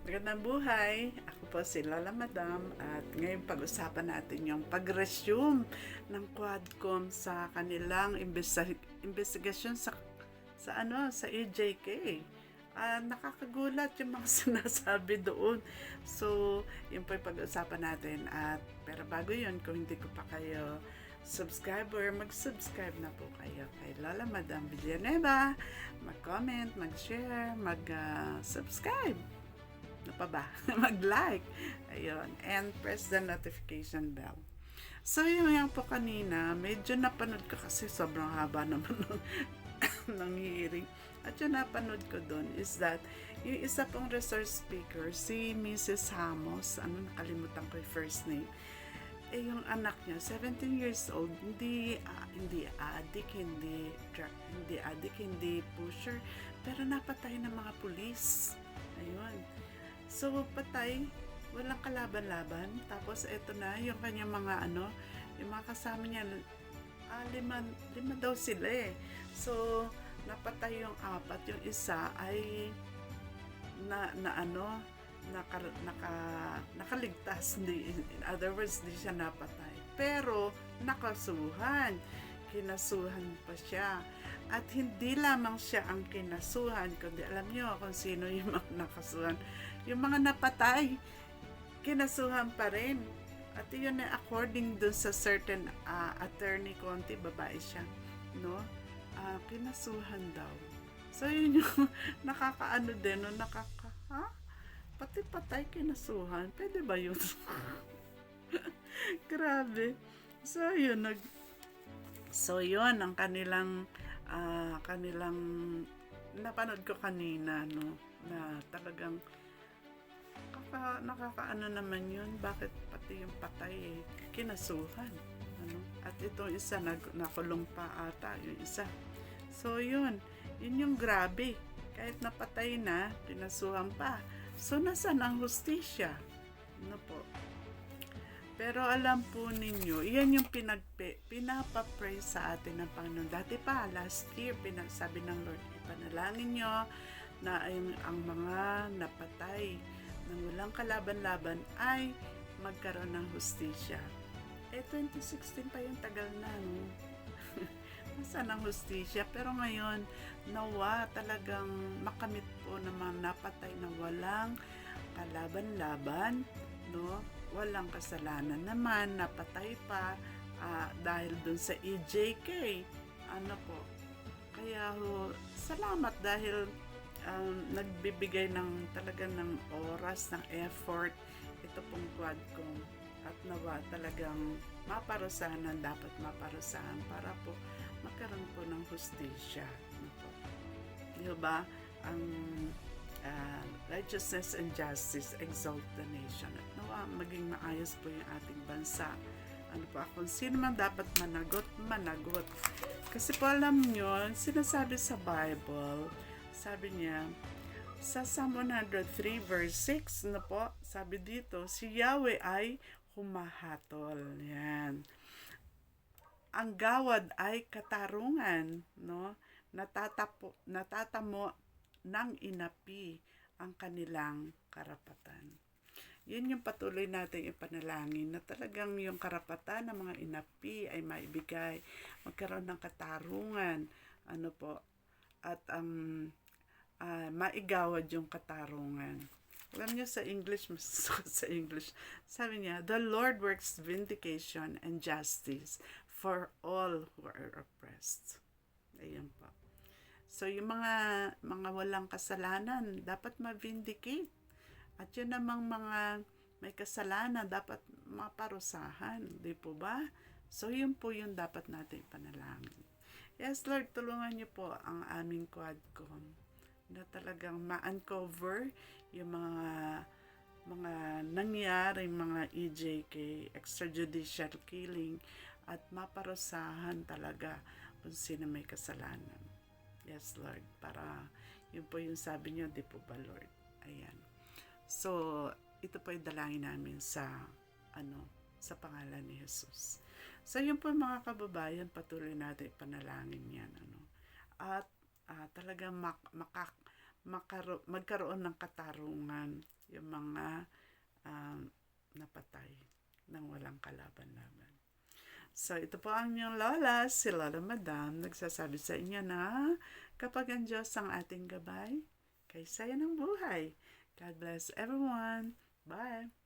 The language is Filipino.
Magandang buhay! Ako po si Lola Madam at ngayon pag-usapan natin yung pag-resume ng Quadcom sa kanilang investigasyon sa EJK. Nakakagulat yung mga sinasabi doon. So, yun po yung pag-usapan natin. Pero bago yun, kung hindi ko pa kayo subscriber, mag-subscribe na po kayo kay Lola Madam Villanueva. Mag-comment, mag-share, mag-subscribe. Ano pa ba? Mag-like. Ayun. And press the notification bell. So, yung po kanina, medyo napanood ko kasi sobrang haba naman ng hearing. At yung napanood ko doon is that yung isa pong resource speaker, si Mrs. Hamos, nakalimutan ko yung first name, yung anak niya, 17 years old, hindi addict, hindi pusher, pero napatay ng mga pulis. Ayun. So, patay, walang kalaban-laban. Tapos, eto na, yung kanyang yung mga kasama niya, lima daw sila eh. So, napatay yung apat. Yung isa ay nakaligtas. In other words, hindi siya napatay. Pero, nakasuhan. Kinasuhan pa siya. At hindi lamang siya ang kinasuhan, kundi alam niyo kung sino yung mga nakasuhan. Yung mga napatay, kinasuhan pa rin. At yun ay according dun sa certain attorney Conti, babae siya, no? Kinasuhan daw. So yun yung nakakaano din, no? Pati patay kinasuhan. Pwede ba yun? Grabe. So yun ang kanilang napanood ko kanina, no, na talagang nakakaano naman yun, bakit pati yung patay kinasuhan, at itong isa nakulong pa ata yung isa. So yun yung grabe, kahit napatay na, kinasuhan pa. So nasaan ang hustisya, po? Pero alam po ninyo, iyan yung pinapapray sa atin ng Panginoon. Dati pa, last year, sabi ng Lord, ipanalangin nyo na ang mga napatay ng walang kalaban-laban ay magkaroon ng hustisya. 2016 pa yung tagal na, no? Nasaan ang hustisya? Pero ngayon, nawa talagang makamit po ng mga napatay na walang kalaban-laban, no? Walang kasalanan naman, napatay pa dahil dun sa EJK. Po? Kaya salamat dahil nagbibigay talaga ng oras, ng effort ito pong Quadcom, at nawa talagang maparusahan ang dapat maparusahan para po magkaroon po ng hustisya. Po? Diba? Ang righteousness and justice exalt the nation. At nawa maging maayos po yung ating bansa. Kung sino man dapat managot. Kasi po alam nyo, sinasabi sa Bible, sabi niya, sa Psalm 103 verse 6, sabi dito, si Yahweh ay humahatol. Yan. Ang gawad ay katarungan, no? Natatamo ng inapi ang kanilang karapatan. Yun yung patuloy natin ipanalangin, na talagang yung karapatan ng mga inapi ay maibigay, magkaroon ng katarungan, at maigawad yung katarungan. Alam niyo sa English, sa English, sabi niya, the Lord works vindication and justice for all who are oppressed. Ayan po. So, yung mga walang kasalanan, dapat ma-vindicate. At yun namang mga may kasalanan, dapat maparusahan. Di po ba? So, yun po yung dapat natin panalangin. Yes, Lord, tulungan niyo po ang aming Quadcom na talagang ma-uncover yung mga nangyaring mga EJK, extrajudicial killing, at maparusahan talaga kung sino may kasalanan. Yes, Lord. Para yun po yung sabi niyo, di po ba, Lord? Ayan. So, ito po yung dalangin namin sa pangalan ni Jesus. So, yun po mga kababayan, patuloy natin panalangin yan. At talagang magkaroon ng katarungan yung mga napatay nang walang kalaban-laban. So, ito po ang inyong lola, si Lola Madam, nagsasabi sa inyo na kapag ang Diyos ang ating gabay, kay saya ng buhay. God bless everyone. Bye!